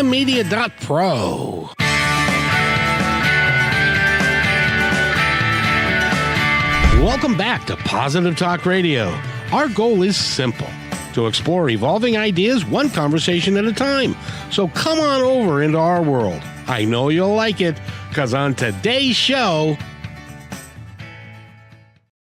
Media.pro. Welcome back to Positive Talk Radio. Our goal is simple: to explore evolving ideas one conversation at a time. So come on over into our world. I know you'll like it, because on today's show...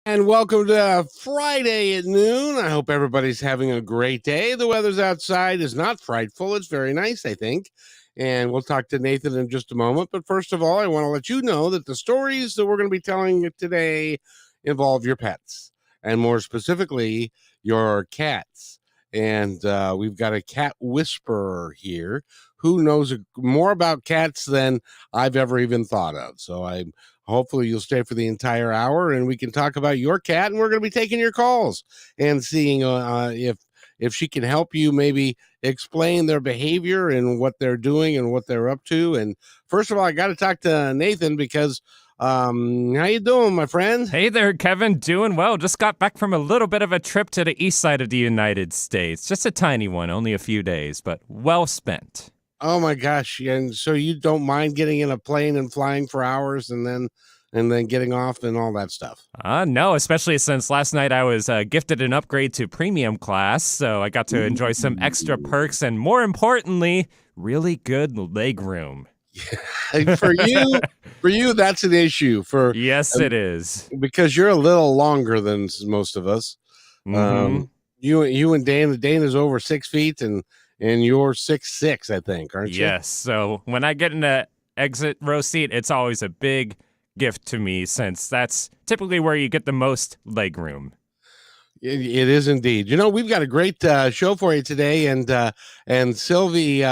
And welcome to Friday at noon. I hope everybody's having a great day. The weather's outside is not frightful. It's very nice, I think. And we'll talk to Nathan in just a moment. But first of all, I want to let you know that the stories that we're going to be telling today involve your pets, and more specifically, your cats. And we've got a cat whisperer here who knows more about cats than I've ever even thought of. So hopefully you'll stay for the entire hour and we can talk about your cat, and we're going to be taking your calls and seeing if she can help you maybe explain their behavior and what they're doing and what they're up to. And first of all, I got to talk to Nathan because how you doing, my friend? Hey there, Kevin. Doing well. Just got back from a little bit of a trip to the east side of the United States. Just a tiny one, only a few days, but well spent. Oh my gosh. And so you don't mind getting in a plane and flying for hours and then getting off and all that stuff? No, especially since last night I was gifted an upgrade to premium class, so I got to enjoy some extra perks and, more importantly, really good leg room. for you, that's an issue. Yes, it is, because you're a little longer than most of us. Mm-hmm. You and Dana's over 6 feet, and you're 6'6", I think, aren't you? Yes. So when I get in the exit row seat, it's always a big gift to me, since that's typically where you get the most leg room. It is indeed. You know, we've got a great show for you today, and Sylvie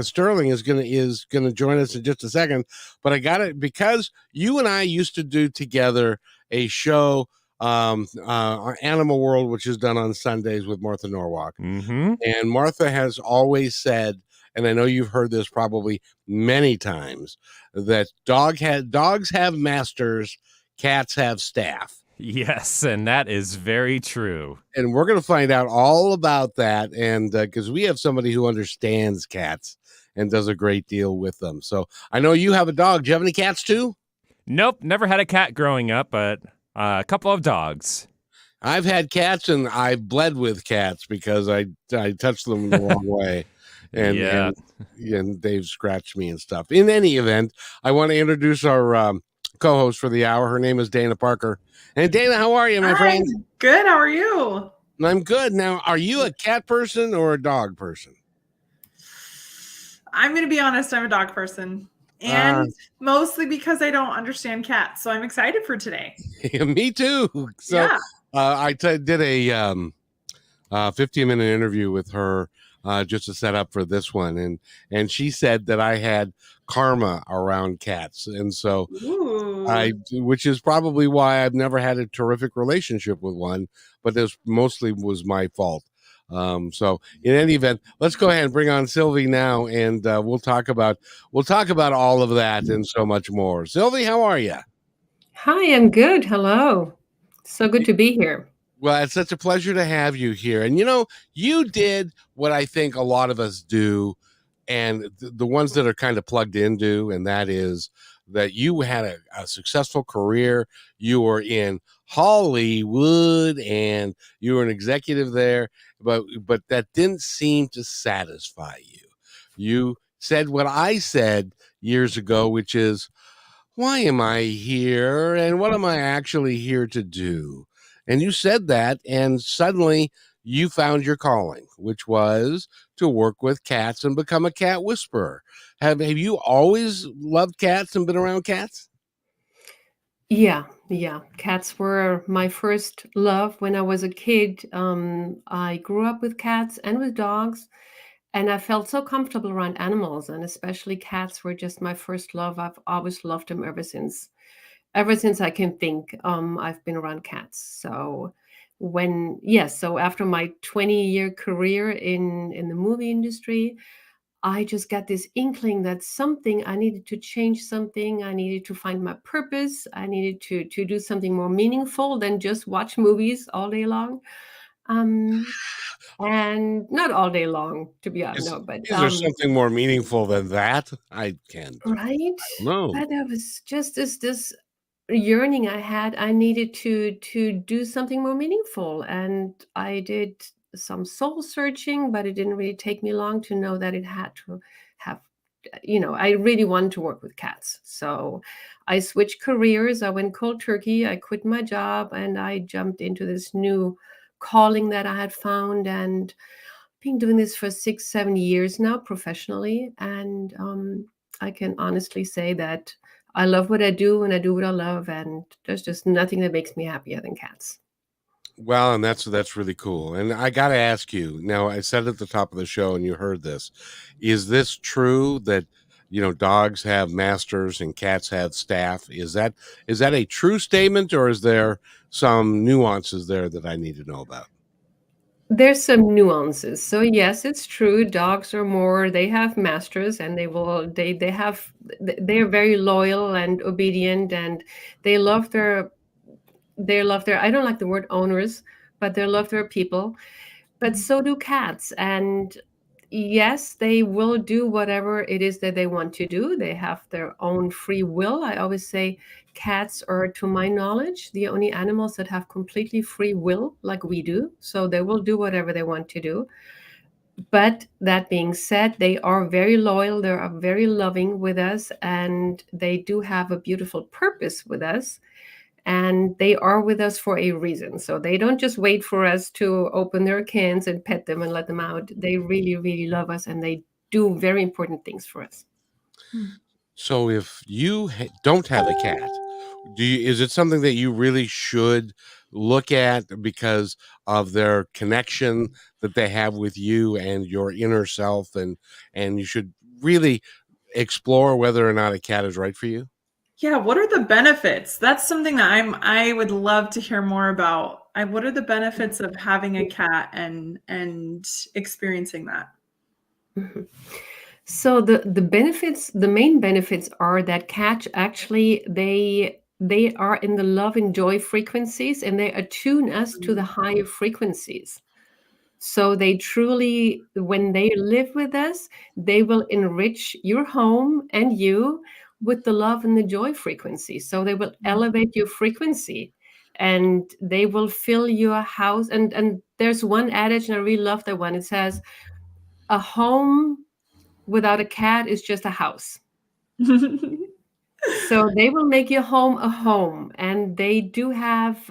Sterling is gonna join us in just a second. But I got it because you and I used to do together a show, Animal World, which is done on Sundays with Martha Norwalk. Mm-hmm. And Martha has always said, and I know you've heard this probably many times, that dogs have masters, cats have staff. Yes, and that is very true. And we're going to find out all about that, and because we have somebody who understands cats and does a great deal with them. So I know you have a dog. Do you have any cats too? Nope, never had a cat growing up, but a couple of dogs. I've had cats, and I've bled with cats because I touched them the wrong way. And they've scratched me and stuff. In any event, I want to introduce our co-host for the hour. Her name is Dana Parker. And Dana, how are you, my friend? Good. How are you? I'm good. Now, are you a cat person or a dog person? I'm going to be honest. I'm a dog person. And mostly because I don't understand cats. So I'm excited for today. Me too. So yeah. I did a 15-minute interview with her just to set up for this one. And she said that I had karma around cats. And so which is probably why I've never had a terrific relationship with one, but this mostly was my fault. So in any event, let's go ahead and bring on Sylvie now, and we'll talk about all of that and so much more. Sylvie, how are you? Hi, I'm good. Hello. So good to be here. Well, it's such a pleasure to have you here. And, you know, you did what I think a lot of us do, and the ones that are kind of plugged in do, and that is that you had a successful career. You were in Hollywood, and you were an executive there, but that didn't seem to satisfy you. You said what I said years ago, which is, why am I here, and what am I actually here to do? And you said that, and suddenly you found your calling, which was to work with cats and become a cat whisperer. Have you always loved cats and been around cats? Yeah. Cats were my first love when I was a kid. I grew up with cats and with dogs, and I felt so comfortable around animals, and especially cats were just my first love. I've always loved them ever since I can think. I've been around cats. So so after my 20-year career in the movie industry, I just got this inkling that I needed to change something. I needed to find my purpose. I needed to do something more meaningful than just watch movies all day long. Um, and not all day long, to be honest. Is No, but is there something more meaningful than that? I can't. right. No. But there was just this yearning I had. I needed to do something more meaningful, and I did some soul searching, but it didn't really take me long to know that it had to have, I really wanted to work with cats. So I switched careers. I went cold turkey. I quit my job and I jumped into this new calling that I had found, and been doing this for 6, 7 years now professionally. And I can honestly say that I love what I do and I do what I love. And there's just nothing that makes me happier than cats. Well, and that's really cool. And I got to ask you now. I said at the top of the show, and you heard this. Is this true that dogs have masters and cats have staff? Is that a true statement, or is there some nuances there that I need to know about? There's some nuances. So yes, it's true. Dogs are more, they have masters and they're very loyal and obedient, and they love their I don't like the word owners, but they love their people. But so do cats. And yes, they will do whatever it is that they want to do. They have their own free will. I always say cats are, to my knowledge, the only animals that have completely free will like we do. So they will do whatever they want to do. But that being said, they are very loyal, they are very loving with us, and they do have a beautiful purpose with us. And they are with us for a reason. So they don't just wait for us to open their cans and pet them and let them out. They really, really love us, and they do very important things for us. So if you don't have a cat, is it something that you really should look at because of their connection that they have with you and your inner self, and you should really explore whether or not a cat is right for you? Yeah, what are the benefits? That's something that I would love to hear more about. What are the benefits of having a cat and experiencing that? Mhm. So the benefits, the main benefits are that cats actually they are in the love and joy frequencies, and they attune us to the higher frequencies. So they truly, when they live with us, they will enrich your home and you with the love and the joy frequency. So they will elevate your frequency, and they will fill your house. And there's one adage, and I really love that one. It says, "A home without a cat is just a house." So they will make your home a home, and they do have,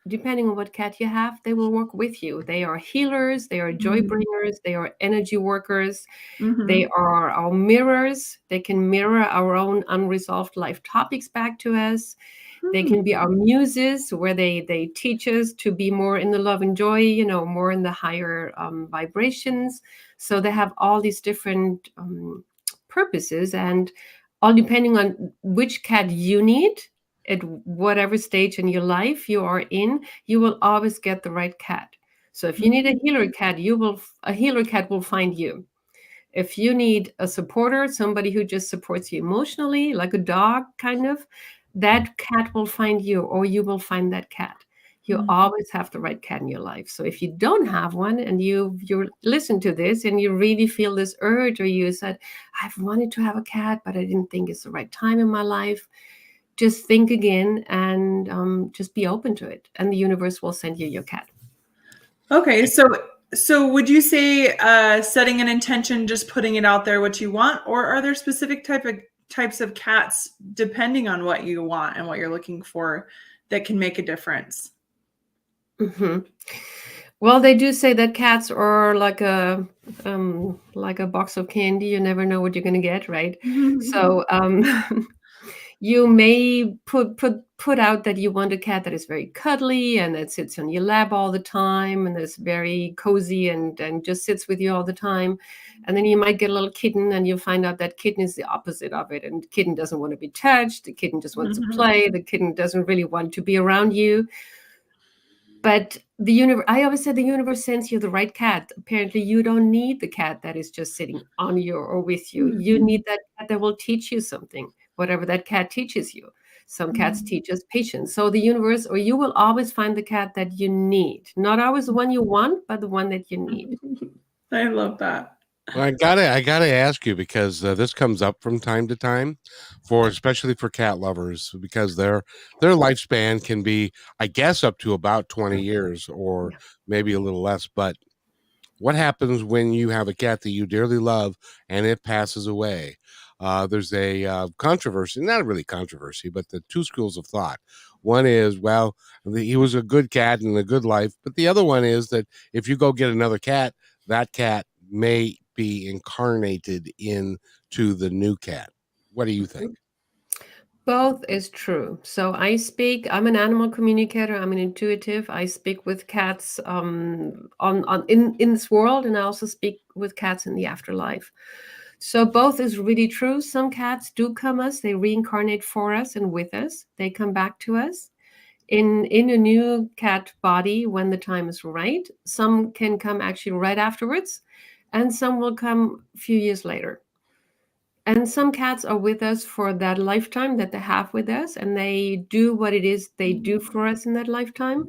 depending on what cat you have, they will work with you. They are healers, they are joy bringers, they are energy workers, they are our mirrors. They can mirror our own unresolved life topics back to us. They can be our muses, where they teach us to be more in the love and joy, more in the higher vibrations. So they have all these different purposes, and all depending on which cat you need at whatever stage in your life you are in, you will always get the right cat. So if you need a healer cat, a healer cat will find you. If you need a supporter, somebody who just supports you emotionally, like a dog kind of, that cat will find you, or you will find that cat. You always have the right cat in your life. So if you don't have one, and you listen to this and you really feel this urge, or you said, I've wanted to have a cat, but I didn't think it's the right time in my life, just think again, and just be open to it. And the universe will send you your cat. Okay, so would you say setting an intention, just putting it out there what you want, or are there specific types of cats, depending on what you want and what you're looking for, that can make a difference? Mm-hmm. Well, they do say that cats are like a box of candy. You never know what you're going to get, right? So you may put out that you want a cat that is very cuddly and that sits on your lap all the time and is very cozy and just sits with you all the time. And then you might get a little kitten, and you find out that kitten is the opposite of it. And the kitten doesn't want to be touched. The kitten just wants to play. The kitten doesn't really want to be around you. But I always said the universe sends you the right cat. Apparently, you don't need the cat that is just sitting on you or with you. You need that cat that will teach you something, whatever that cat teaches you. Some cats teach us patience. So the universe, or you will always find the cat that you need. Not always the one you want, but the one that you need. I love that. Well, I gotta ask you because this comes up from time to time, especially for cat lovers, because their lifespan can be, I guess, up to about 20 years or maybe a little less. But what happens when you have a cat that you dearly love and it passes away? There's a controversy, not really controversy, but the two schools of thought. One is, well, he was a good cat and a good life, but the other one is that if you go get another cat, that cat may be incarnated into the new cat. What do you think? Both is true. So I'm an animal communicator. I'm an intuitive. I speak with cats in this world, and I also speak with cats in the afterlife. So both is really true. Some cats do come us, they reincarnate for us and with us. They come back to us in a new cat body when the time is right. Some can come actually right afterwards, and some will come a few years later. And some cats are with us for that lifetime that they have with us, and they do what it is they do for us in that lifetime.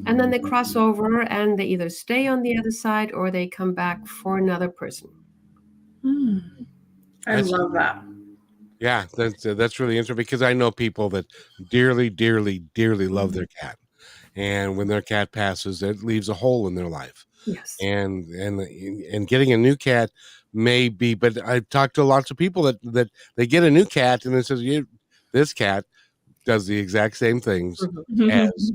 And then they cross over and they either stay on the other side or they come back for another person. I love that. Yeah, that's really interesting because I know people that dearly, dearly, dearly love their cat, and when their cat passes, it leaves a hole in their life. Yes. And getting a new cat may be, but I've talked to lots of people that they get a new cat and it says this cat does the exact same things as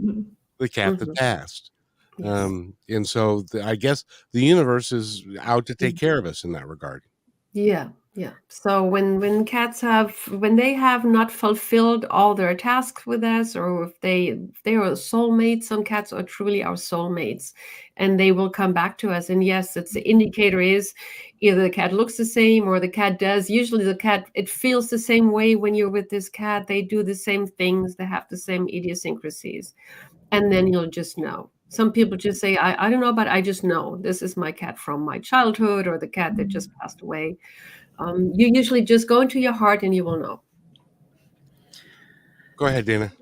the cat that passed. Yes. And so I guess the universe is out to take care of us in that regard. Yeah. So when they have not fulfilled all their tasks with us, or if they are soulmates, some cats are truly our soulmates, and they will come back to us. And yes, it's the indicator is either the cat looks the same or the cat does. Usually the cat, it feels the same way when you're with this cat. They do the same things. They have the same idiosyncrasies, and then you'll just know. Some people just say, I don't know, but I just know this is my cat from my childhood or the cat that just passed away. You usually just go into your heart and you will know. Go ahead, Dana.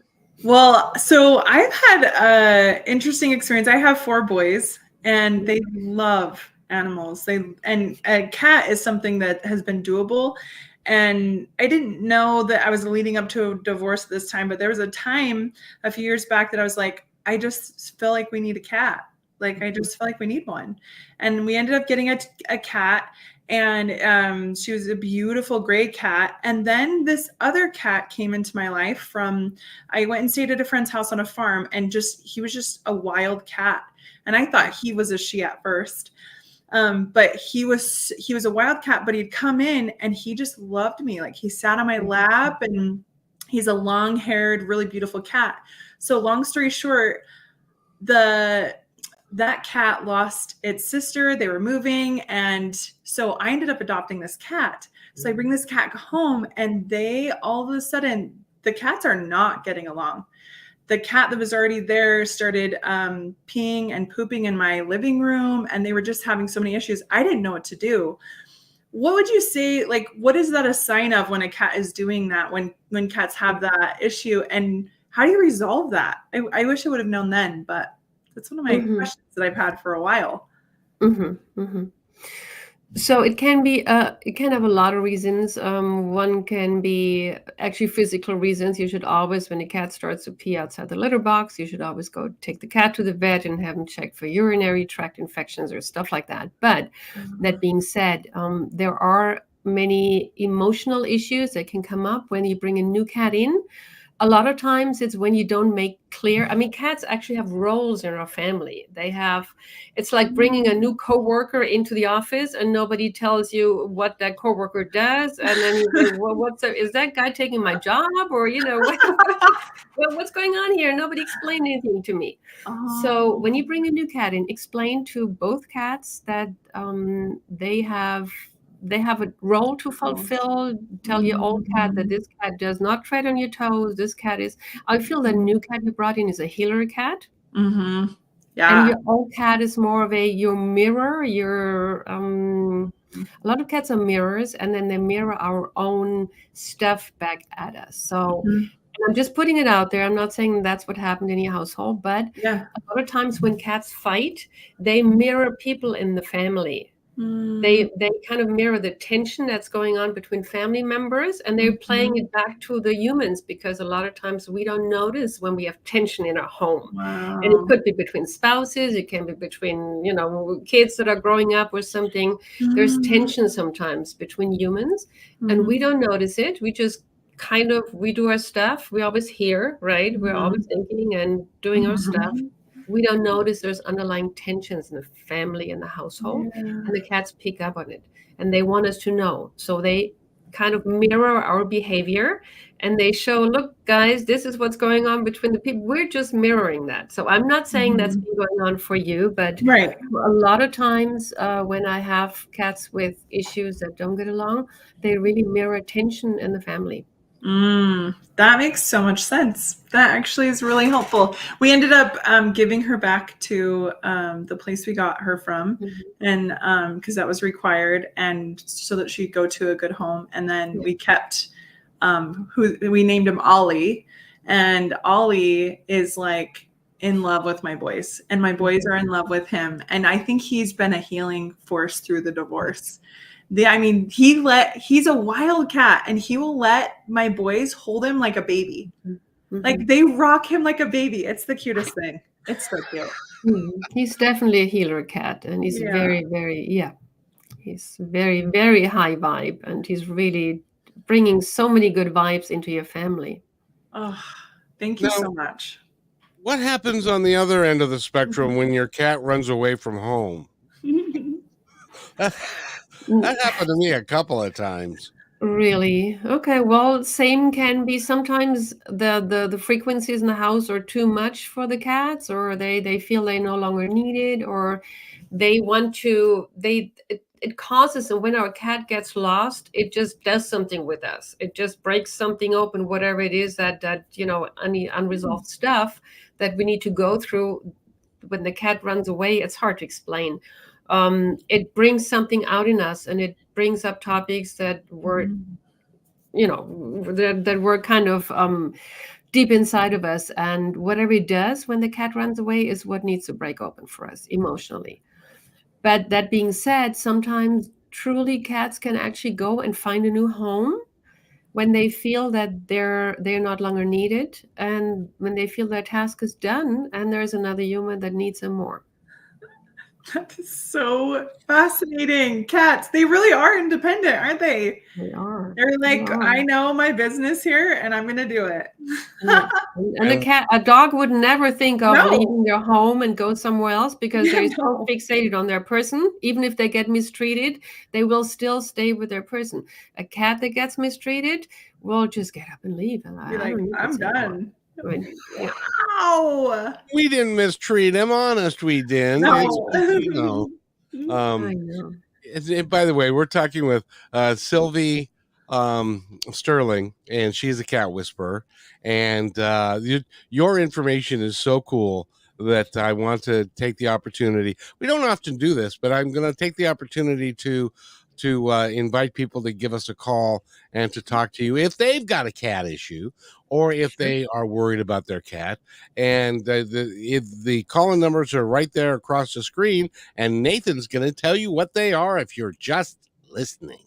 Well, so I've had an interesting experience. I have 4 boys and they love animals. And a cat is something that has been doable. And I didn't know that I was leading up to a divorce this time, but there was a time a few years back that I was like, I just feel like we need a cat. Like, I just feel like we need one. And we ended up getting a cat. And she was a beautiful gray cat. And then this other cat came into my life I went and stayed at a friend's house on a farm, and he was just a wild cat. And I thought he was a she at first. But he was a wild cat, but he'd come in and he just loved me. Like, he sat on my lap, and he's a long-haired, really beautiful cat. So long story short, that cat lost its sister. They were moving. And so I ended up adopting this cat. So I bring this cat home, and all of a sudden, the cats are not getting along. The cat that was already there started peeing and pooping in my living room, and they were just having so many issues. I didn't know what to do. What would you say, like, what is that a sign of when a cat is doing that, when cats have that issue, and how do you resolve that? I wish I would have known then, but that's one of my questions that I've had for a while. So it can have a lot of reasons. One can be actually physical reasons. You should always, when a cat starts to pee outside the litter box, you should always go take the cat to the vet and have them check for urinary tract infections or stuff like that. But that being said, there are many emotional issues that can come up when you bring a new cat in. A lot of times it's when you don't make clear. I mean, cats actually have roles in our family. It's like bringing a new coworker into the office and nobody tells you what that coworker does. And then you say, is that guy taking my job? Or, what's going on here? Nobody explained anything to me. So when you bring a new cat in, explain to both cats that they have a role to fulfill. Tell your old cat that this cat does not tread on your toes. I feel the new cat you brought in is a healer cat. Yeah. And your old cat is more of your mirror. A lot of cats are mirrors, and then they mirror our own stuff back at us. So I'm just putting it out there. I'm not saying that's what happened in your household, but Yeah. a lot of times when cats fight, they mirror people in the family. Mm. They kind of mirror the tension that's going on between family members, and they're playing it back to the humans, because a lot of times we don't notice when we have tension in our home. Wow. And it could be between spouses, it can be between, kids that are growing up or something. There's tension sometimes between humans, and we don't notice it. We just we do our stuff. We always hear, right? We're always thinking and doing our stuff. We don't notice there's underlying tensions in the family and the household, and the cats pick up on it, and they want us to know. So they kind of mirror our behavior, and they show, look, guys, this is what's going on between the people. We're just mirroring that. So I'm not saying that's been going on for you, but Right. a lot of times when I have cats with issues that don't get along, they really mirror tension in the family. That makes so much sense. That actually is really helpful. We ended up giving her back to the place we got her from, and because that was required, and so that she'd go to a good home. And then we kept who we named him Ollie, and Ollie is like in love with my boys, and my boys are in love with him. And I think he's been a healing force through the divorce. He's a wild cat, and he will let my boys hold him like a baby. Like they rock him like a baby. It's the cutest thing. It's so cute. He's definitely a healer cat, and he's very, very, he's very, very high vibe, and he's really bringing so many good vibes into your family. Oh, thank you so much. What happens on the other end of the spectrum when your cat runs away from home? That happened to me a couple of times. Really? Okay. Well, same can be sometimes the frequencies in the house are too much for the cats, or they feel they no longer need it, or they want to, it causes, and when our cat gets lost, it just does something with us. It just breaks something open, whatever it is that any unresolved stuff that we need to go through. When the cat runs away, it's hard to explain. It brings something out in us, and it brings up topics that were, that were kind of deep inside of us. And whatever it does when the cat runs away is what needs to break open for us emotionally. But that being said, sometimes truly cats can actually go and find a new home when they feel that they're not longer needed, and when they feel their task is done and there's another human that needs them more. That is so fascinating. Cats, they really are independent, aren't they? They are. They're like, I know my business here, and I'm going to do it. Yeah. And a dog would never think of leaving their home and go somewhere else, because they're so fixated on their person. Even if they get mistreated, they will still stay with their person. A cat that gets mistreated will just get up and leave. And I'm done. Wow. We didn't mistreat him. Honest, we didn't. No. I know. By the way, we're talking with Sylvie Sterling, and she's a cat whisperer. And your information is so cool that I want to take the opportunity. We don't often do this, but I'm going to take the opportunity to invite people to give us a call and to talk to you if they've got a cat issue, or if they are worried about their cat. And the call-in numbers are right there across the screen, and Nathan's going to tell you what they are if you're just listening.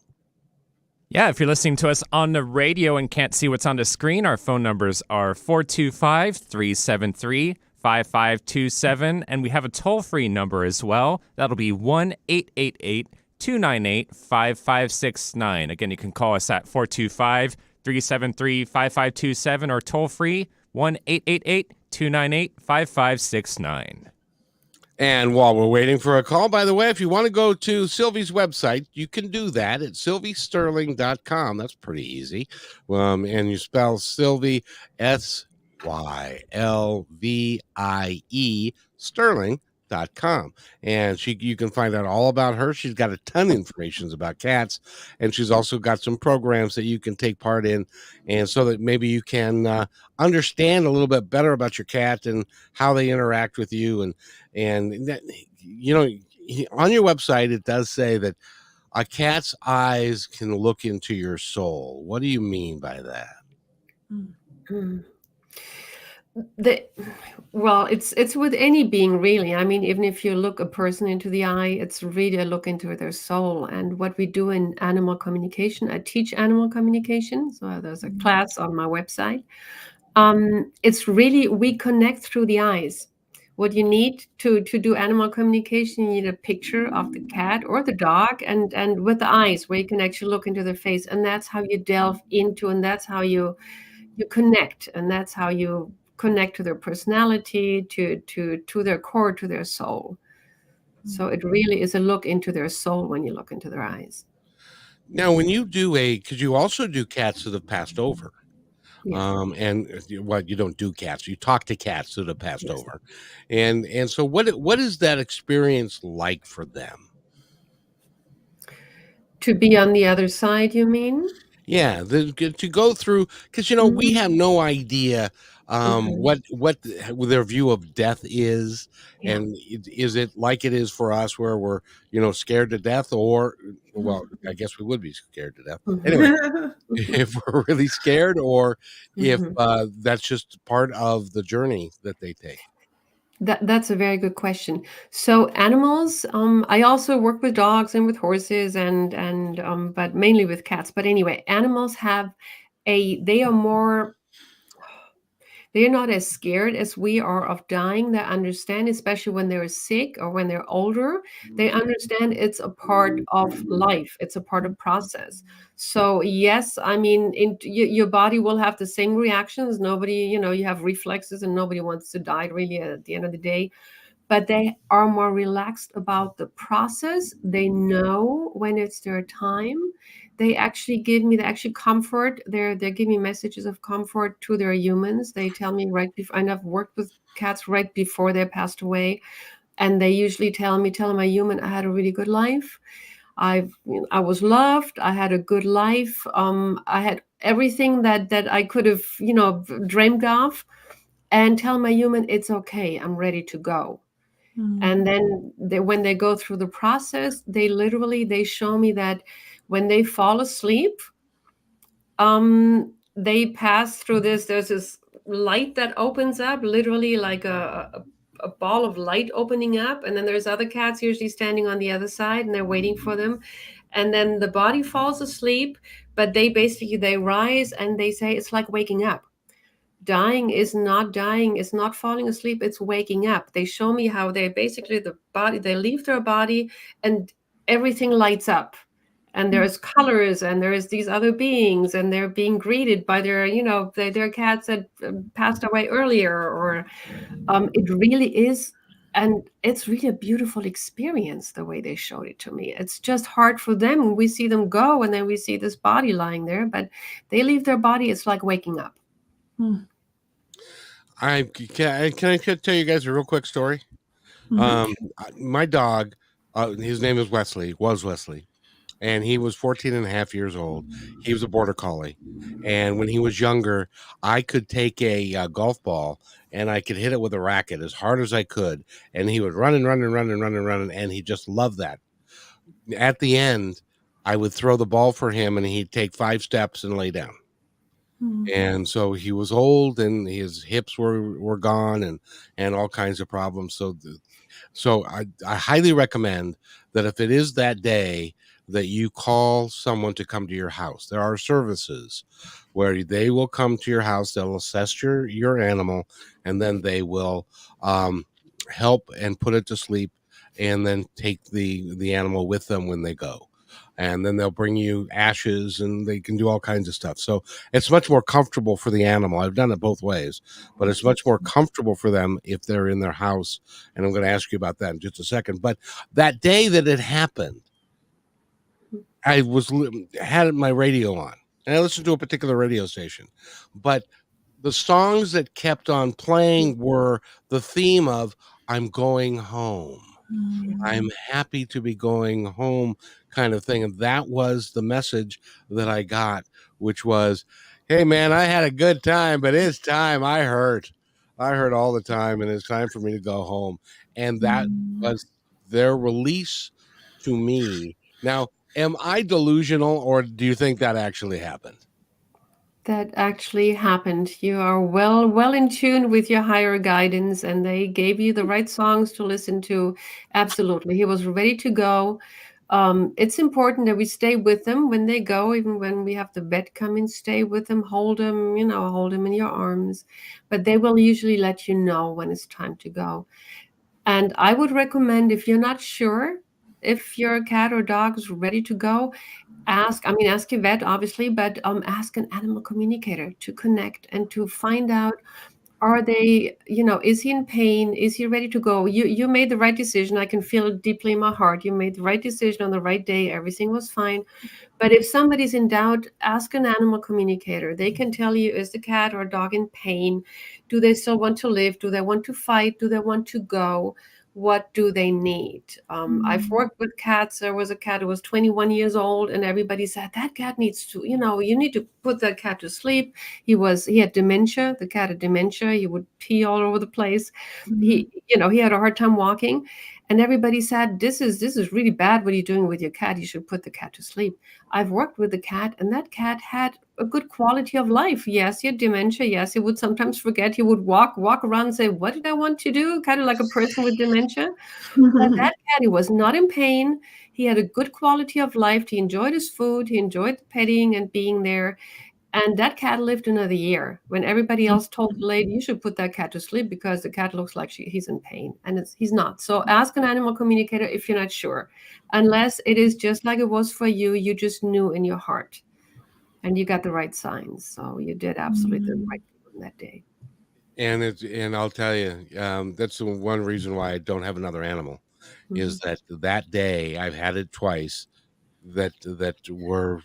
Yeah, if you're listening to us on the radio and can't see what's on the screen, our phone numbers are 425-373-5527, and we have a toll-free number as well. That'll be 1-888-298-5569. Again, you can call us at 425-373-5527 or toll-free 1-888-298-5569. And while we're waiting for a call, by the way, if you want to go to Sylvie's website, you can do that at sylviesterling.com. That's pretty easy. And you spell Sylvie, Sylvie, Sterling.com. And you can find out all about her. She's got a ton of information about cats, and she's also got some programs that you can take part in, and so that maybe you can understand a little bit better about your cat and how they interact with you. And that, on your website, it does say that a cat's eyes can look into your soul. What do you mean by that? Mm. The well, it's with any being really. I mean, even if you look a person into the eye, it's really a look into their soul. And what we do in animal communication, I teach animal communication. So there's a class on my website. It's really we connect through the eyes. What you need to do animal communication, you need a picture of the cat or the dog, and with the eyes, where you can actually look into their face, and that's how you delve into, and that's how you connect, and that's how you connect to their personality, to their core, to their soul. So it really is a look into their soul when you look into their eyes. Now, when you do because you also do cats that have passed over, Yes, well, you don't do cats, you talk to cats that have passed yes. over, and so what is that experience like for them? To be on the other side, you mean? Yeah, to go through because we have Mhm, no idea mhm. what their view of death is, Yeah. and is it like it is for us where we're scared to death, or well, I guess we would be scared to death anyway. Mhm, If we're really scared, or if mhm. that's just part of the journey that they take. That's a very good question. So animals, I also work with dogs and with horses and but mainly with cats. But anyway, animals have they are more they're not as scared as we are of dying. They understand, especially when they're sick or when they're older, they understand it's a part of life. It's a part of process. So yes, I mean, your body will have the same reactions. Nobody, you have reflexes, and nobody wants to die really at the end of the day, but they are more relaxed about the process. They know when it's their time. They actually comfort. They give me messages of comfort to their humans. They tell me right before, and I've worked with cats right before they passed away, and they usually tell my human, I had a really good life. I was loved. I had a good life. I had everything that I could have, dreamed of, and tell my human it's okay. I'm ready to go. And then when they go through the process, they show me that when they fall asleep, they pass through there's this light that opens up, literally like a ball of light opening up, and then there's other cats usually standing on the other side, and they're waiting for them. And then the body falls asleep, but they rise, and they say it's like waking up. Dying is not falling asleep, it's waking up. They show me how they leave their body, and everything lights up, and there's colors, and there's these other beings, and they're being greeted by their cats that passed away earlier, or it really is. And it's really a beautiful experience the way they showed it to me. It's just hard for them. We see them go, and then we see this body lying there, but they leave their body. It's like waking up. Can I tell you guys a real quick story? My dog, his name is Wesley, was Wesley, and he was 14 and a half years old. He was a border collie. And when he was younger, I could take a golf ball and I could hit it with a racket as hard as I could. And he would run and run and run and run and run. And he just loved that. At the end, I would throw the ball for him and he'd take 5 steps and lay down. And so he was old and his hips were gone, and all kinds of problems. So I highly recommend that if it is that day, that you call someone to come to your house. There are services where they will come to your house, they'll assess your animal, and then they will help and put it to sleep, and then take the animal with them when they go. And then they'll bring you ashes, and they can do all kinds of stuff. So it's much more comfortable for the animal. I've done it both ways, but it's much more comfortable for them if they're in their house. And I'm going to ask you about that in just a second. But that day that it happened, I had my radio on, and I listened to a particular radio station, but the songs that kept on playing were the theme of "I'm going home. I'm happy to be going home," kind of thing. And that was the message that I got, which was, "Hey man, I had a good time, but it's time. I hurt. I hurt all the time, and it's time for me to go home." And that was their release to me. Now, am I delusional, or do you think that actually happened? That actually happened. You are well in tune with your higher guidance, and they gave you the right songs to listen to. Absolutely. He was ready to go. It's important that we stay with them when they go, even when we have the vet come in, stay with them, hold them, hold them in your arms. But they will usually let you know when it's time to go. And I would recommend, if you're not sure if your cat or dog is ready to go, ask your vet, obviously, but ask an animal communicator to connect and to find out, are they, is he in pain? Is he ready to go? You made the right decision. I can feel it deeply in my heart. You made the right decision on the right day. Everything was fine. But if somebody's in doubt, ask an animal communicator. They can tell you, is the cat or dog in pain? Do they still want to live? Do they want to fight? Do they want to go? What do they need? I've worked with cats. There was a cat who was 21 years old, and everybody said, that cat needs to, you need to put that cat to sleep. He had dementia. The cat had dementia. He would pee all over the place. He had a hard time walking. And everybody said, this is really bad. What are you doing with your cat? You should put the cat to sleep. I've worked with the cat, and that cat had a good quality of life. Yes, he had dementia. Yes, he would sometimes forget. He would walk around and say, what did I want to do? Kind of like a person with dementia. But that cat, he was not in pain. He had a good quality of life. He enjoyed his food. He enjoyed the petting and being there. And that cat lived another year when everybody else told the lady, you should put that cat to sleep because the cat looks like he's in pain. And he's not. So ask an animal communicator if you're not sure. Unless it is just like it was for you, you just knew in your heart. And you got the right signs. So you did absolutely the right thing on that day. And I'll tell you, that's the one reason why I don't have another animal, is that day I've had it twice that were,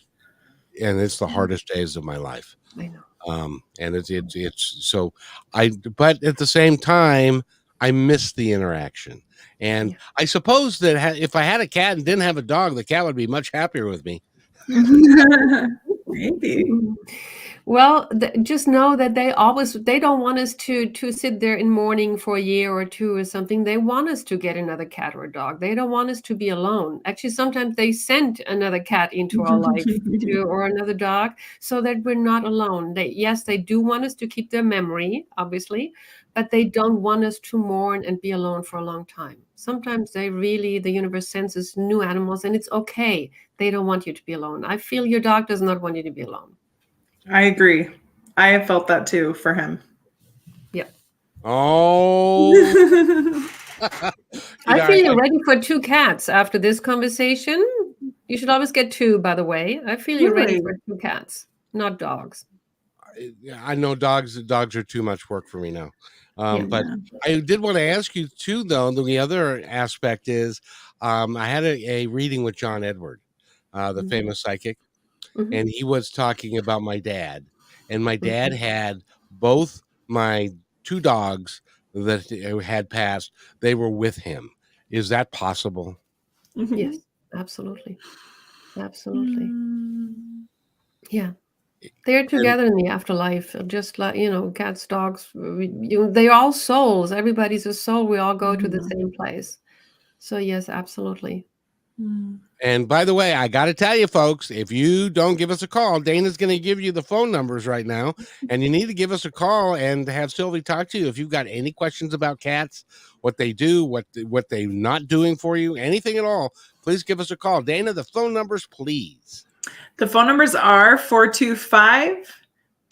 and it's the hardest days of my life. I know. And it's so but at the same time, I miss the interaction. And I suppose that if I had a cat and didn't have a dog, the cat would be much happier with me. Maybe. Well, just know that they don't want us to sit there in mourning for a year or two or something. They want us to get another cat or a dog. They don't want us to be alone. Actually, sometimes they send another cat into our life or another dog so that we're not alone. They do want us to keep their memory, obviously, but they don't want us to mourn and be alone for a long time. Sometimes the universe senses new animals, and it's okay. They don't want you to be alone. I feel your dog does not want you to be alone. I agree. I have felt that too for him. Yeah. Oh. I feel you're ready for 2 cats after this conversation. You should always get 2, by the way. I feel you're ready for 2 cats, not dogs. I know dogs are too much work for me now. But I did want to ask you too, though, the other aspect is I had a reading with John Edward, the famous psychic. And he was talking about my dad, and my dad had both my 2 dogs that had passed. They were with him. Is that possible? Yes, absolutely. Absolutely. Yeah. They're together in the afterlife, just like, cats, dogs, they're all souls. Everybody's a soul. We all go to the same place. So yes, absolutely. And by the way, I got to tell you, folks, if you don't give us a call, Dana's going to give you the phone numbers right now, and you need to give us a call and have Sylvie talk to you. If you've got any questions about cats, what they do, what they're not doing for you, anything at all, please give us a call. Dana, the phone numbers, please. The phone numbers are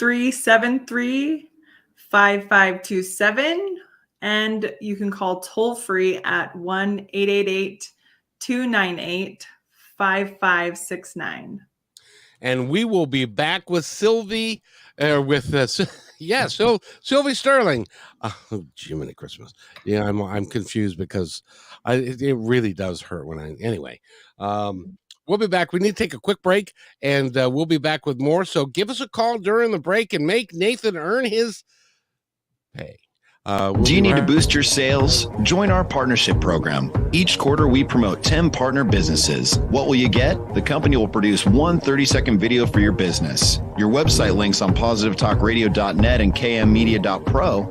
425-373-5527, and you can call toll free at 1-888-298-5569. And we will be back with Sylvie, Sylvie Sterling. Oh, Jiminy Christmas. Yeah, I'm confused because it really does hurt anyway. We'll be back. We need to take a quick break, and we'll be back with more. So give us a call during the break and make Nathan earn his pay. Do you need to boost your sales? Join our partnership program. Each quarter, we promote 10 partner businesses. What will you get? The company will produce one 30-second video for your business. Your website links on positivetalkradio.net and kmmedia.pro.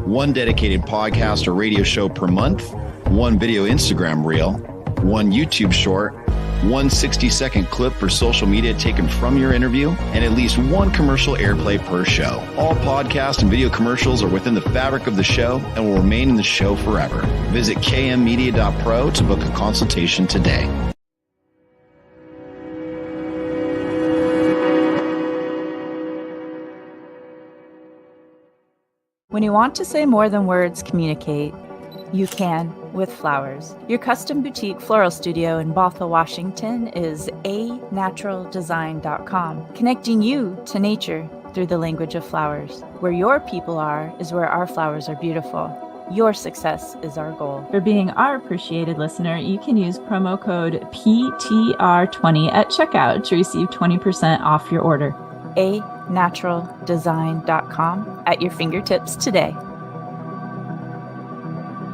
One dedicated podcast or radio show per month. One video Instagram reel. One YouTube short. one 60-second clip for social media taken from your interview, and at least one commercial airplay per show. All podcast and video commercials are within the fabric of the show and will remain in the show forever. Visit kmmedia.pro to book a consultation today. When you want to say more than words communicate, you can with flowers. Your custom boutique floral studio in Bothell, Washington is anaturaldesign.com, connecting you to nature through the language of flowers. Where your people are is where our flowers are beautiful. Your success is our goal. For being our appreciated listener, you can use promo code PTR20 at checkout to receive 20% off your order. anaturaldesign.com at your fingertips today.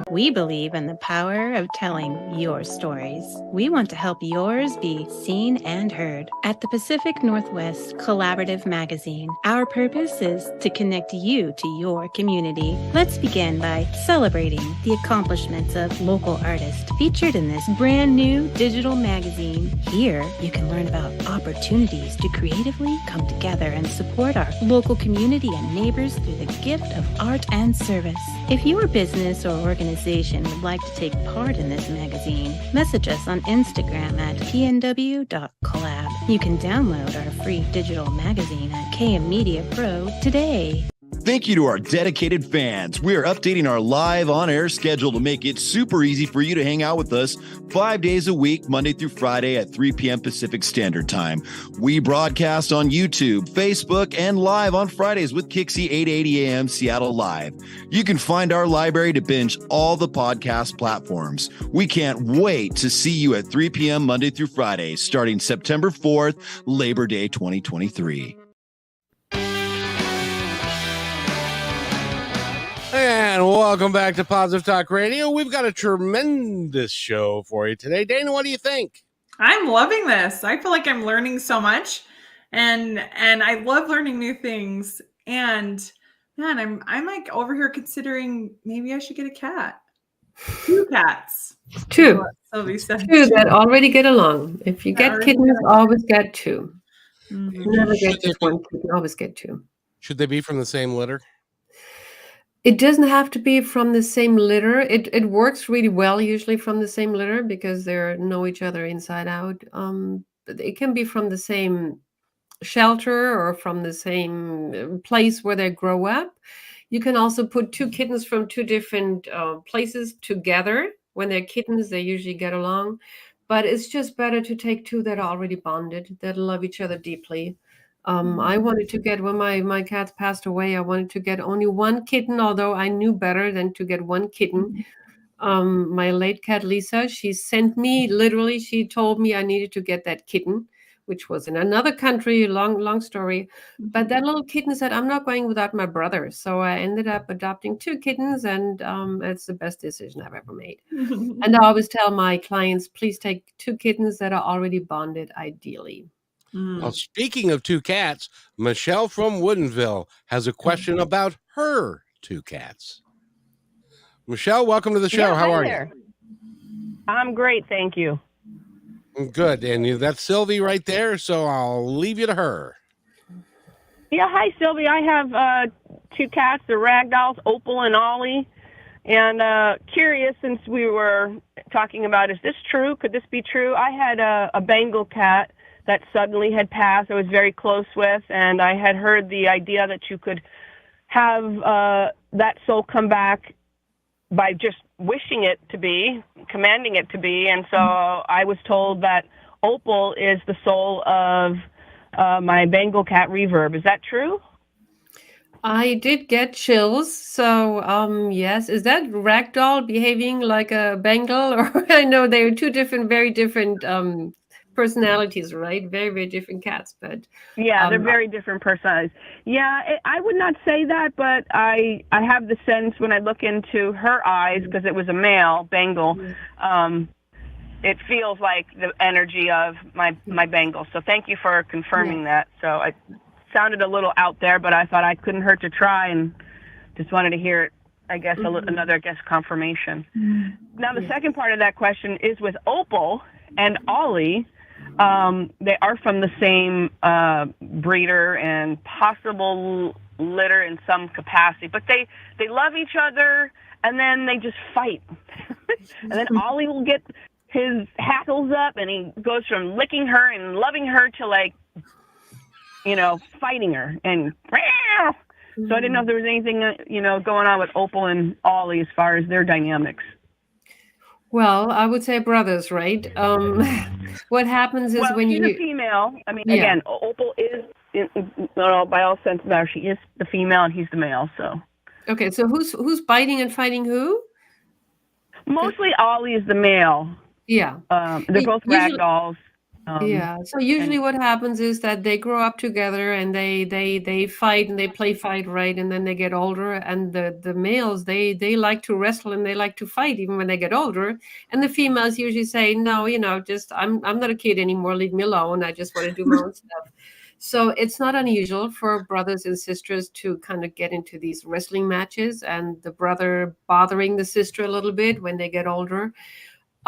We believe in the power of telling your stories. We want to help yours be seen and heard. At the Pacific Northwest Collaborative Magazine, our purpose is to connect you to your community. Let's begin by celebrating the accomplishments of local artists featured in this brand new digital magazine. Here, you can learn about opportunities to creatively come together and support our local community and neighbors through the gift of art and service. If your business or organization would like to take part in this magazine, message us on Instagram at pnw.collab. You can download our free digital magazine at KM Media Pro today. Thank you to our dedicated fans. We are updating our live on-air schedule to make it super easy for you to hang out with us 5 days a week, Monday through Friday at 3 p.m. Pacific Standard Time. We broadcast on YouTube, Facebook, and live on Fridays with Kixie 8:80 a.m. Seattle Live. You can find our library to binge all the podcast platforms. We can't wait to see you at 3 p.m. Monday through Friday, starting September 4th, Labor Day 2023. And welcome back to Positive Talk Radio. We've got a tremendous show for you today. Dana, what do you think? I'm loving this. I feel like I'm learning so much, and I love learning new things. And man, I'm like over here considering maybe I should get a cat. 2 cats. Two. Sylvie said. Two that already get along. If you get kittens, always get 2. Mhm. You never get just one kitten, always get 2. Should they be from the same litter? It doesn't have to be from the same litter. It works really well usually from the same litter because they know each other inside out. But it can be from the same shelter or from the same place where they grow up. You can also put 2 kittens from 2 different places together. When they're kittens, they usually get along. But it's just better to take 2 that are already bonded, that love each other deeply. I wanted to get, when my cats passed away, I wanted to get only 1 kitten, although I knew better than to get 1 kitten. My late cat, Lisa, she sent me, literally, she told me I needed to get that kitten, which was in another country, long story. But that little kitten said, I'm not going without my brother. So I ended up adopting 2 kittens, and it's the best decision I've ever made. And I always tell my clients, please take 2 kittens that are already bonded, ideally. Well, speaking of 2 cats, Michelle from Woodinville has a question about her 2 cats. Michelle, welcome to the show. How are you? I'm great, thank you. Good. And that's Sylvie right there, so I'll leave you to her. Yeah, hi, Sylvie. I have 2 cats. They're ragdolls, Opal and Ollie. And curious, since we were talking about, is this true? Could this be true? I had a Bengal cat that suddenly had passed, I was very close with, and I had heard the idea that you could have that soul come back by just wishing it to be, commanding it to be, and so I was told that Opal is the soul of my Bengal cat Reverb. Is that true? I did get chills, so yes. Is that ragdoll behaving like a Bengal? Or I know they are 2 different, very different personalities, right? Very, very different cats, but yeah, they're very different personalities. Yeah, I would not say that, but I have the sense when I look into her eyes, because it was a male Bengal, it feels like the energy of my Bengal. So thank you for confirming that. So it sounded a little out there, but I thought I couldn't hurt to try, and just wanted to hear it. I guess another confirmation. Now the second part of that question is with Opal and Ollie. they are from the same breeder and possible litter in some capacity, but they love each other, and then they just fight. And then Ollie will get his hackles up, and he goes from licking her and loving her to, like, fighting her. And so I didn't know if there was anything, going on with Opal and Ollie as far as their dynamics. Well, I would say brothers, right? What happens is when she's you a female. I mean, again, Opal is, by all sense of matter, she is the female and he's the male. So okay, so who's biting and fighting who? Mostly Ollie is the male. Yeah. They're both ragdolls. So usually what happens is that they grow up together and they fight and they play fight, right? And then they get older, and the males, they like to wrestle and they like to fight even when they get older. And the females usually say, no, just I'm not a kid anymore, leave me alone. I just want to do my own stuff. So it's not unusual for brothers and sisters to kind of get into these wrestling matches, and the brother bothering the sister a little bit when they get older.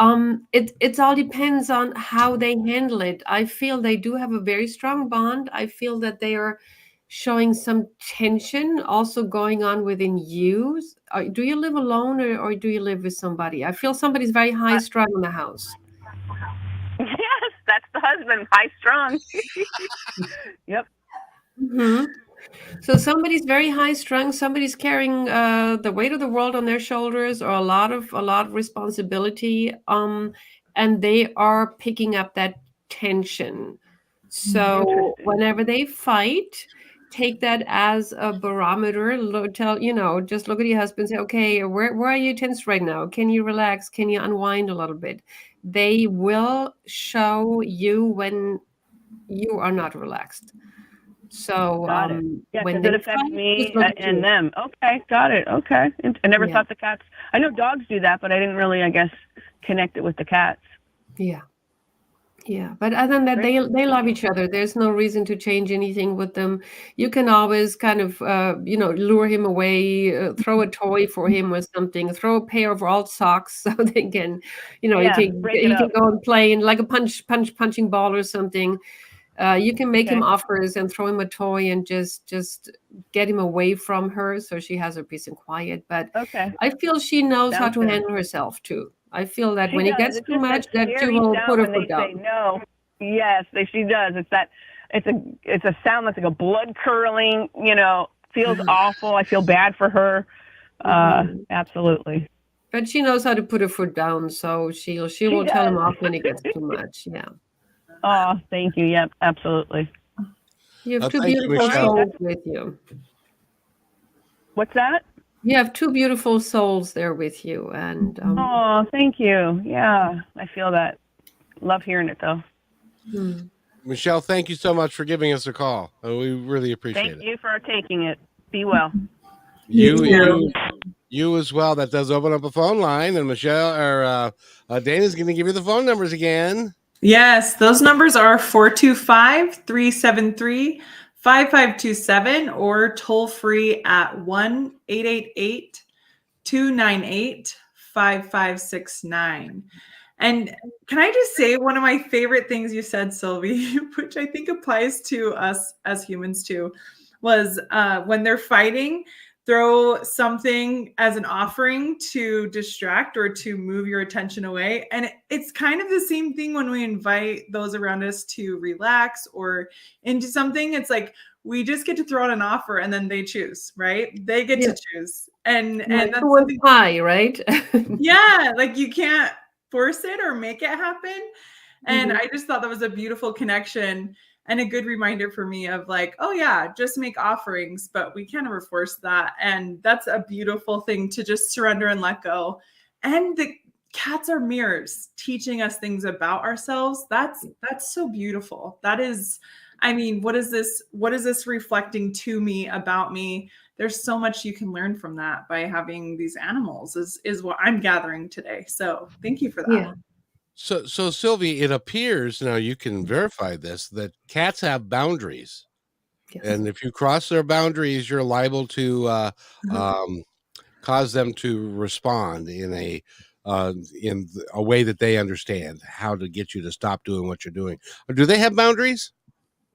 It all depends on how they handle it. I feel they do have a very strong bond. I feel that they are showing some tension also going on within you. Do you live alone or do you live with somebody? I feel somebody's very high strung in the house. Yes, that's the husband, high strung. Yep. Mm-hmm. So somebody's very high strung. Somebody's carrying the weight of the world on their shoulders, or a lot of responsibility. And they are picking up that tension. So whenever they fight, take that as a barometer. Just look at your husband and say, okay, where are you tense right now? Can you relax? Can you unwind a little bit? They will show you when you are not relaxed. So when it affects me and them. Okay, got it. Okay. I never thought the cats. I know dogs do that, but I didn't really, I guess, connect it with the cats. Yeah, but other than that, they love each other. There's no reason to change anything with them. You can always kind of lure him away, throw a toy for him or something, throw a pair of old socks so they can, he can go and play in like a punching ball or something. You can make him offers and throw him a toy and just get him away from her so she has her peace and quiet. But I feel she knows how to handle herself too. I feel that when it gets too much, that she will put her foot down. No, yes, she does. It's a sound that's like a blood curdling. Feels awful. I feel bad for her. Absolutely. But she knows how to put her foot down, so she will tell him off when it gets too much. Yeah. Oh, thank you. Yep, absolutely. You have two beautiful souls with you. What's that? You have two beautiful souls there with you, and oh, thank you. Yeah, I feel that. Love hearing it, though. Michelle, thank you so much for giving us a call. We really appreciate it. Thank you for taking it. Be well. You as well. That does open up a phone line, and Michelle or Dana's going to give you the phone numbers again. Yes, those numbers are 425-373-5527 or toll free at 1-888-298-5569. And can I just say one of my favorite things you said, Sylvie, which I think applies to us as humans too, was when they're fighting, throw something as an offering to distract or to move your attention away. And it's kind of the same thing when we invite those around us to relax or into something. It's like we just get to throw out an offer and then they choose, right? They get to choose. And that's something pie, right? Yeah, like you can't force it or make it happen. And I just thought that was a beautiful connection and a good reminder for me of like, oh yeah, just make offerings, but we can't ever force that. And that's a beautiful thing to just surrender and let go. And the cats are mirrors teaching us things about ourselves. That's so beautiful. That is, I mean, what is this reflecting to me about me? There's so much you can learn from that by having these animals is what I'm gathering today. So thank you for that. Yeah. So Sylvie, it appears, now you can verify this, that cats have boundaries. Yes. And if you cross their boundaries, you're liable to cause them to respond in a in a way that they understand how to get you to stop doing what you're doing. Or do they have boundaries?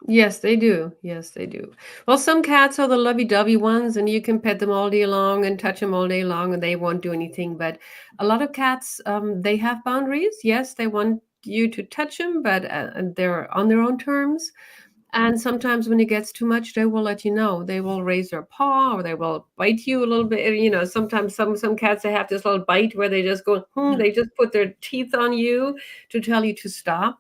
Yes, they do. Yes, they do. Well, some cats are the lovey-dovey ones, and you can pet them all day long and touch them all day long, and they won't do anything. But a lot of cats, they have boundaries. Yes, they want you to touch them, but and they're on their own terms. And sometimes when it gets too much, they will let you know. They will raise their paw or they will bite you a little bit. You know, sometimes some cats, they have this little bite where they just go, they just put their teeth on you to tell you to stop.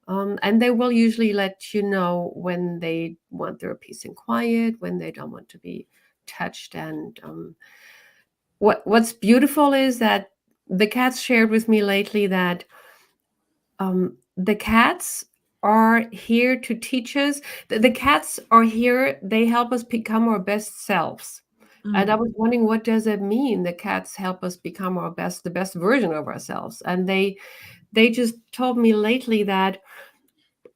And they will usually let you know when they want their peace and quiet, when they don't want to be touched. And what's beautiful is that the cats shared with me lately that the cats are here to teach us. The cats are here. They help us become our best selves. And I was wondering, what does it mean? The cats help us become the best version of ourselves. And they just told me lately that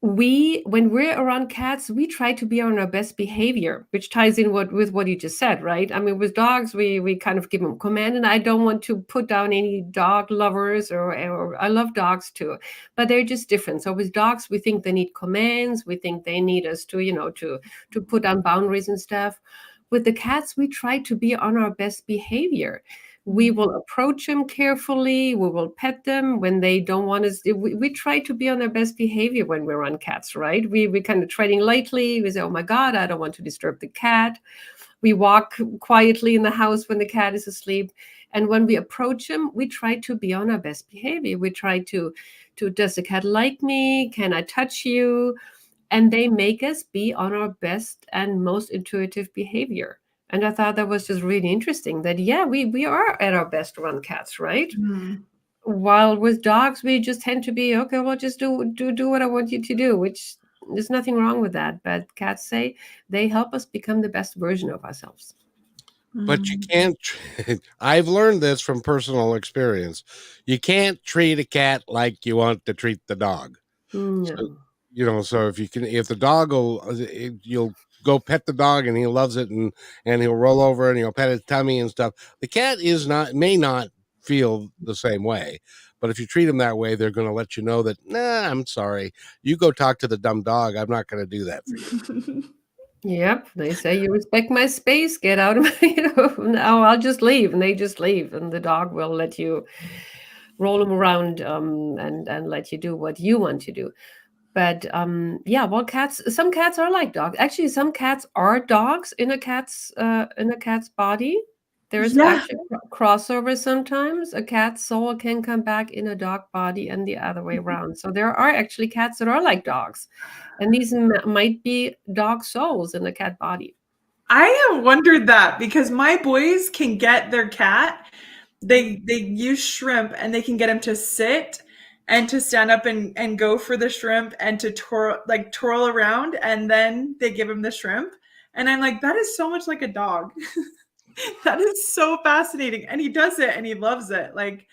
when we're around cats, we try to be on our best behavior, which ties in with what you just said, right? I mean, with dogs, we kind of give them command, and I don't want to put down any dog lovers, or I love dogs too, but they're just different. So with dogs, we think they need commands, we think they need us to, to put down boundaries and stuff. With the cats, we try to be on our best behavior. We will approach them carefully. We will pet them when they don't want us. We try to be on their best behavior when we're on cats, right? We kind of treading lightly. We say, oh my God, I don't want to disturb the cat. We walk quietly in the house when the cat is asleep. And when we approach them, we try to be on our best behavior. We try to does the cat like me? Can I touch you? And they make us be on our best and most intuitive behavior. And I thought that was just really interesting that, yeah, we are at our best around cats, right? While with dogs, we just tend to be, okay, well, just do what I want you to do, which there's nothing wrong with that. But cats say they help us become the best version of ourselves. But you can't, I've learned this from personal experience. You can't treat a cat like you want to treat the dog. No. So, so if the dog you'll go pet the dog and he loves it and he'll roll over and he'll pet his tummy and stuff. The cat may not feel the same way, but if you treat them that way, they're going to let you know that, nah, I'm sorry. You go talk to the dumb dog. I'm not going to do that for you. Yep. They say, you respect my space, get out of my, no, I'll just leave. And they just leave. And the dog will let you roll them around and let you do what you want to do. But yeah, well, some cats are like dogs. Actually, some cats are dogs in a cat's body. There's actually crossover sometimes. A cat's soul can come back in a dog body and the other way around. So there are actually cats that are like dogs. And these might be dog souls in a cat body. I have wondered that because my boys can get their cat. They use shrimp and they can get him to sit and to stand up and go for the shrimp and to twirl around, and then they give him the shrimp. And I'm like, that is so much like a dog. That is so fascinating. And he does it and he loves it. Like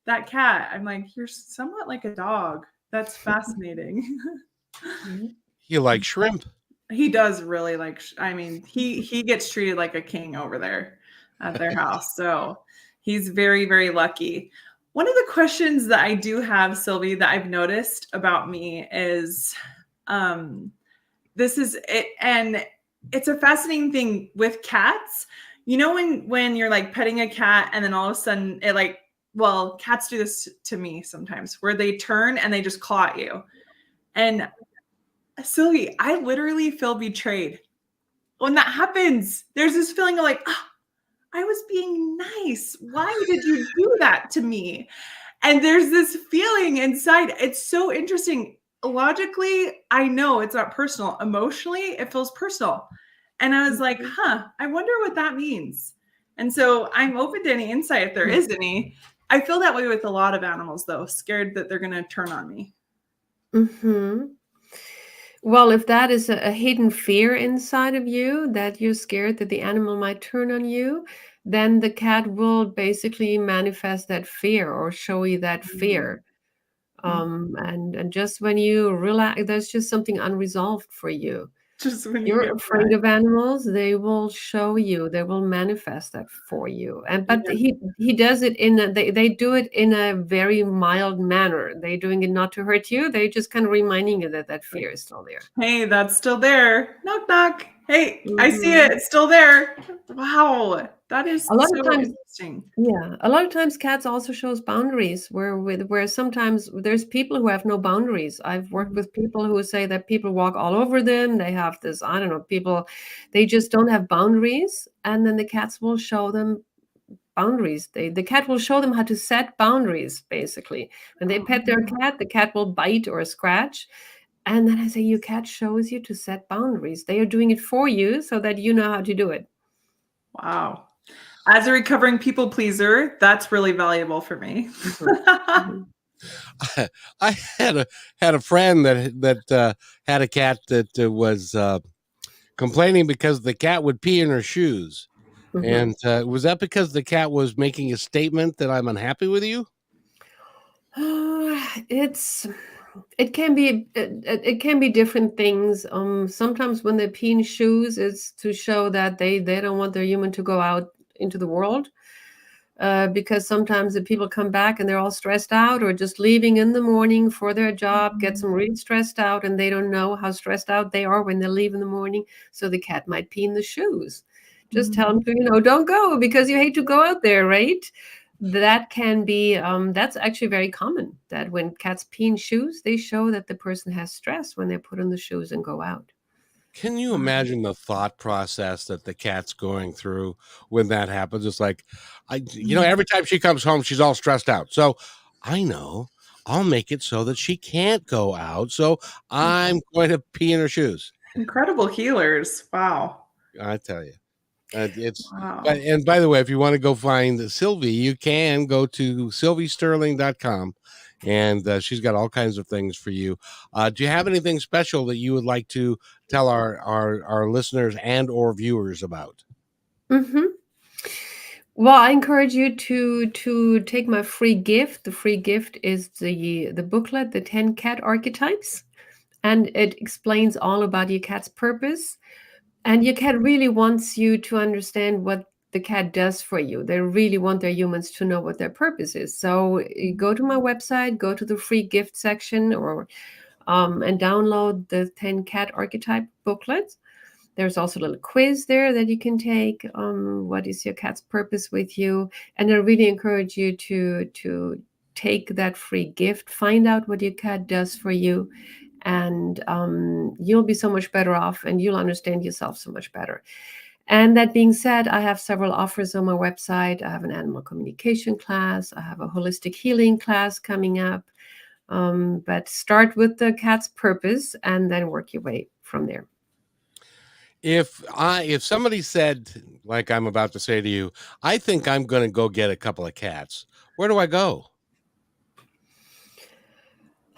that cat, I'm like, you're somewhat like a dog. That's fascinating. You like shrimp? He does really like, he gets treated like a king over there at their house. So he's very, very lucky. One of the questions that I do have, Sylvie, that I've noticed about me is, this is it. And it's a fascinating thing with cats. You know, when you're like petting a cat and then all of a sudden cats do this to me sometimes where they turn and they just claw at you. And Sylvie, I literally feel betrayed when that happens. There's this feeling of like, I was being nice. Why did you do that to me? And there's this feeling inside. It's so interesting. Logically, I know it's not personal. Emotionally, it feels personal. And I was like, I wonder what that means. And so I'm open to any insight if there is any. I feel that way with a lot of animals, though, scared that they're going to turn on me. Mm-hmm. Well, if that is a hidden fear inside of you, that you're scared that the animal might turn on you, then the cat will basically manifest that fear or show you that fear. And just when you relax, there's just something unresolved for you. Just when you You're get afraid of animals, they will show you, they will manifest that for you. And but Yeah. he does it in a, they do it in a very mild manner. They're doing it not to hurt you. They just kind of reminding you that that fear is still there. Hey, that's still there. Knock, knock. Hey, I see Mhm. it. It's still there. Wow. That is A lot of so times, interesting. yeah, a lot of times cats also shows boundaries where sometimes there's people who have no boundaries. I've worked with people who say that people walk all over them. They have this, I don't know, people, they just don't have boundaries, and then the cats will show them boundaries. The cat will show them how to set boundaries, basically. When they pet their cat, the cat will bite or scratch. And then I say, your cat shows you to set boundaries. They are doing it for you so that you know how to do it. Wow. As a recovering people pleaser, that's really valuable for me. Mhm. I had a friend that had a cat that was complaining because the cat would pee in her shoes. Mhm. And was that because the cat was making a statement that I'm unhappy with you? It's it can be different things. Sometimes when they pee in shoes, it's to show that they don't want their human to go out into the world. Because sometimes the people come back and they're all stressed out or just leaving in the morning for their job, gets them really stressed out, and they don't know how stressed out they are when they leave in the morning. So the cat might pee in the shoes. Just tell them to, don't go because you hate to go out there, right? That can be, that's actually very common that when cats pee in shoes, they show that the person has stress when they put on the shoes and go out. Can you imagine the thought process that the cat's going through when that happens? It's like, every time she comes home, she's all stressed out. So I know I'll make it so that she can't go out. So I'm going to pee in her shoes. Incredible healers. Wow. I tell you. It's Wow. and by the way, if you want to go find Sylvie, you can go to sylviesterling.com, and she's got all kinds of things for you. Do you have anything special that you would like to tell our listeners and or viewers about? Mm-hmm. Well, I encourage you to take my free gift. The free gift is the booklet, the 10 cat archetypes, and it explains all about your cat's purpose. And your cat really wants you to understand what the cat does for you. They really want their humans to know what their purpose is. So go to my website, go to the free gift section, or and download the 10 cat archetype booklet. There's also a little quiz there that you can take. What is your cat's purpose with you? And I really encourage you to take that free gift, find out what your cat does for you, and you'll be so much better off, and you'll understand yourself so much better. And that being said, I have several offers on my website. I have an animal communication class. I have a holistic healing class coming up. But start with the cat's purpose and then work your way from there. If somebody said, like I'm about to say to you, I think I'm going to go get a couple of cats, where do I go?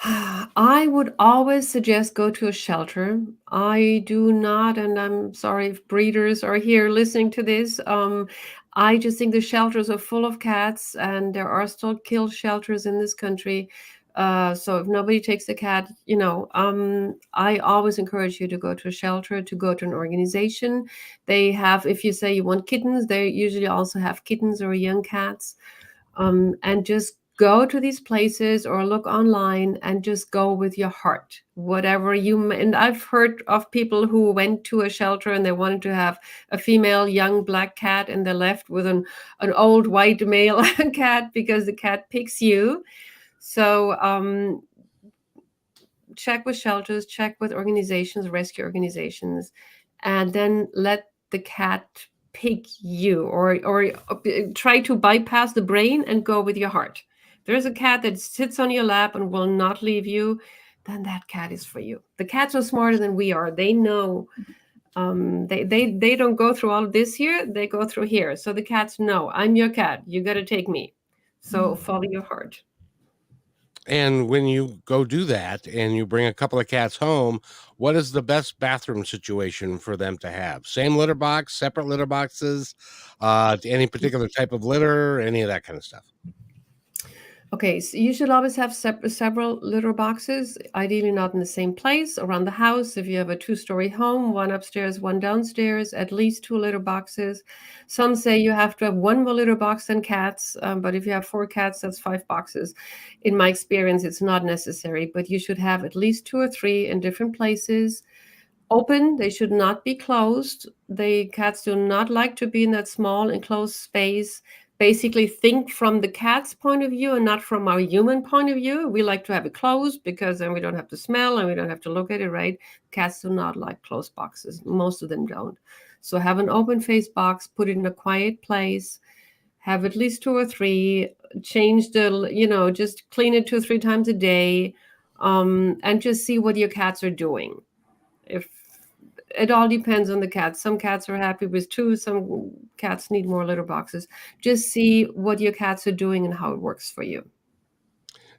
I would always suggest go to a shelter. I do not, and I'm sorry if breeders are here listening to this. I just think the shelters are full of cats, and there are still kill shelters in this country. So if nobody takes a cat, I always encourage you to go to a shelter, to go to an organization. They have, if you say you want kittens, they usually also have kittens or young cats. And just go to these places or look online and just go with your heart, whatever you. And I've heard of people who went to a shelter and they wanted to have a female young black cat, and they left with an old white male cat because the cat picks you. So check with shelters, check with organizations, rescue organizations, and then let the cat pick you, or try to bypass the brain and go with your heart. There's a cat that sits on your lap and will not leave you, then that cat is for you. The cats are smarter than we are. They know. They don't go through all of this here. They go through here. So the cats know, I'm your cat. You got to take me. So follow your heart. And when you go do that and you bring a couple of cats home, what is the best bathroom situation for them to have? Same litter box, separate litter boxes, any particular type of litter, any of that kind of stuff? Okay, so you should always have several litter boxes, ideally not in the same place around the house. If you have a 2-story home, one upstairs, one downstairs, at least 2 litter boxes. Some say you have to have one more litter box than cats, but if you have 4 cats, that's 5 boxes. In my experience, it's not necessary, but you should have at least 2 or 3 in different places. Open, they should not be closed. The cats do not like to be in that small enclosed space. Basically, think from the cat's point of view and not from our human point of view. We like to have it closed because then we don't have to smell and we don't have to look at it, right? Cats do not like closed boxes. Most of them don't. So have an open face box, put it in a quiet place, have at least 2 or 3, change the, just clean it 2 or 3 times a day, and just see what your cats are doing. If it all depends on the cat. Some cats are happy with 2, some cats need more litter boxes. Just see what your cats are doing and how it works for you.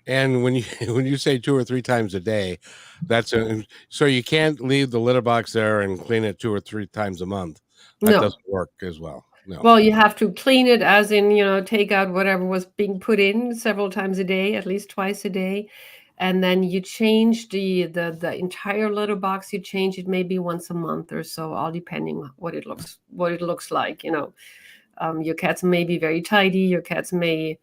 And when you when you say 2 or 3 times a day, so you can't leave the litter box there and clean it 2 or 3 times a month. That No. doesn't work as well. No. Well, you have to clean it as in, take out whatever was being put in several times a day, at least twice a day. And then you change the entire litter box. You change it maybe once a month or so, all depending what it looks like. Your cats may be very tidy. Your cats may,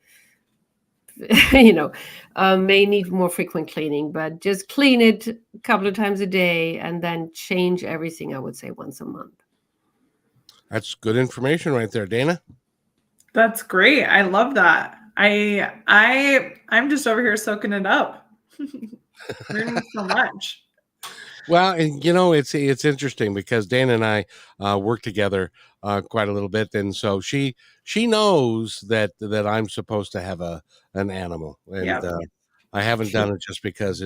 may need more frequent cleaning. But just clean it a couple of times a day, and then change everything. I would say once a month. That's good information right there, Dana. That's great. I love that. I'm just over here soaking it up. Learning so much. Well, and it's interesting because Dana and I work together quite a little bit, and so she knows that I'm supposed to have an animal, and Yep. I haven't done it just because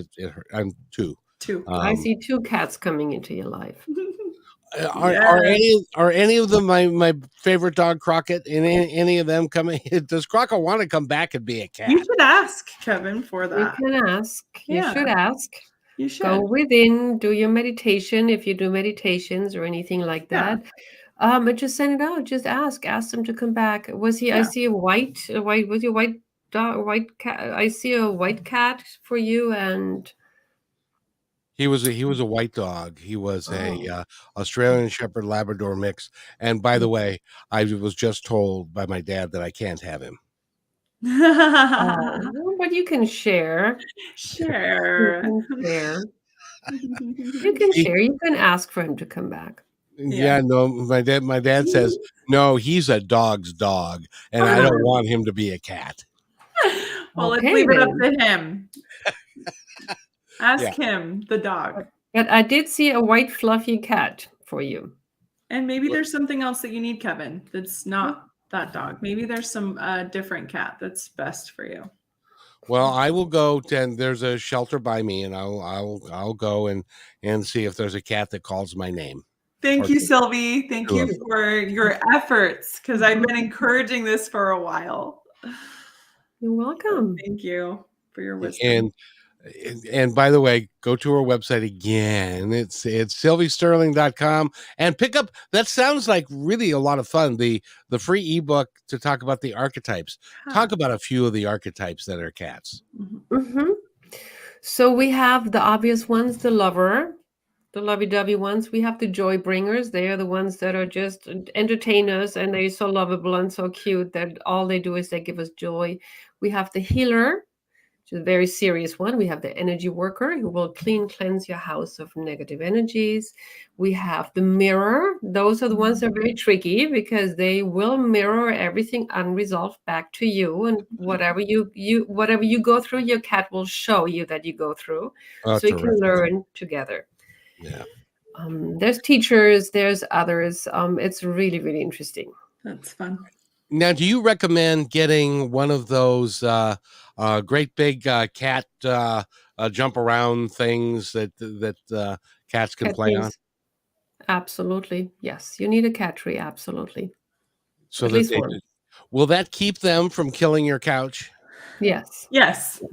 I'm 2. 2. I see 2 cats coming into your life. Are any of them my favorite dog, Crockett? And any of them coming? Does Crockett want to come back and be a cat? You should ask Kevin for that. You can ask. Yeah. You should ask. You should. Go within, do your meditation if you do meditations or anything like that. And just send it out. Just ask them to come back. Was he? Yeah. I see a white. Was your white dog? White cat. I see a white cat for you, and He was a white dog. He was a Australian Shepherd Labrador mix. And by the way, I was just told by my dad that I can't have him. But you can share. Share. You can share. You can share. You can ask for him to come back. Yeah, no, my dad says, no, he's a dog's dog, and I don't want him to be a cat. Well, Okay, let's leave it up then. to him. Ask him, the dog. But I did see a white fluffy cat for you. And maybe there's something else that you need, Kevin, that's not that dog. Maybe there's some different cat that's best for you. Well, I will go and there's a shelter by me, and I'll go and see if there's a cat that calls my name. Thank you, Sylvie. Thank you for your efforts, because I've been encouraging this for a while. You're welcome. Thank you for your wisdom. And by the way, go to our website again. It's sylviesterling.com and pick up. That sounds like really a lot of fun. The free ebook to talk about the archetypes. Talk about a few of the archetypes that are cats. Mm-hmm. So we have the obvious ones, the lover, the lovey-dovey ones. We have the joy bringers. They are the ones that are just entertainers, and they're so lovable and so cute that all they do is they give us joy. We have the healer, which is a very serious one. We have the energy worker, who will cleanse your house of negative energies. We have the mirror. Those are the ones that are very tricky because they will mirror everything unresolved back to you, and whatever you go through, your cat will show you that you go through, so you can learn together. Yeah. There's teachers, there's others. It's really, really interesting. That's fun. Now, do you recommend getting one of those great big cat jump around things that cats can play on? Absolutely. Yes. You need a cat tree. Absolutely. So that will that keep them from killing your couch? Yes. Yes.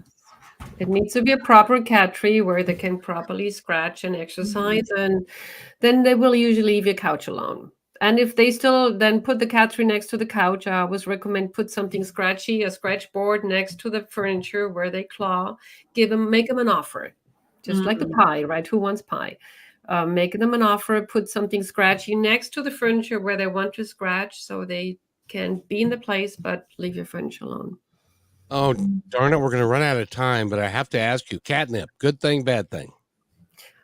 It needs to be a proper cat tree where they can properly scratch and exercise, and then they will usually leave your couch alone. And if they still then put the cat tree next to the couch, I always recommend put something scratchy, a scratch board next to the furniture where they claw. Make them an offer, just like the pie, right? Who wants pie? Make them an offer, put something scratchy next to the furniture where they want to scratch so they can be in the place, but leave your furniture alone. Oh, darn it. We're going to run out of time, but I have to ask you, catnip, good thing, bad thing?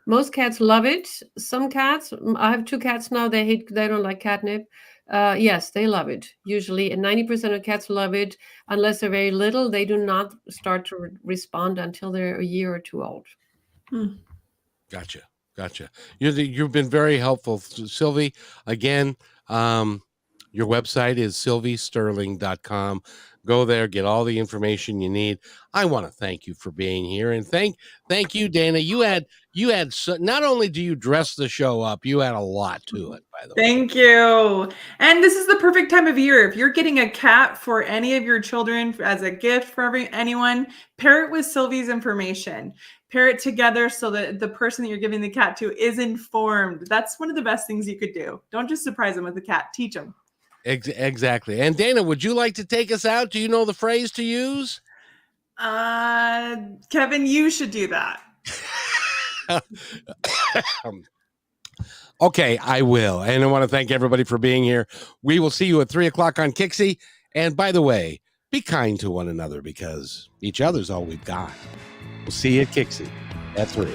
Most cats love it. Some cats, I have 2 cats now, they don't like catnip. Yes, they love it. Usually, and 90% of cats love it. Unless they're very little, they do not start to respond until they're a year or 2 old. Gotcha. You've been very helpful, Sylvie. Again, your website is sylviesterling.com. Go there, get all the information you need. I want to thank you for being here, and thank you, Dana. You had not only do you dress the show up, you had a lot to it, by the way. Thank you. And this is the perfect time of year. If you're getting a cat for any of your children as a gift for anyone, pair it with Sylvie's information. Pair it together so that the person that you're giving the cat to is informed. That's one of the best things you could do. Don't just surprise them with the cat. Teach them. Exactly. And Dana, would you like to take us out? Do you know the phrase to use? Kevin, you should do that. Okay, I will. And I want to thank everybody for being here. We will see you at 3:00 on Kixie. And by the way, be kind to one another because each other's all we've got. We'll see you at Kixie at 3.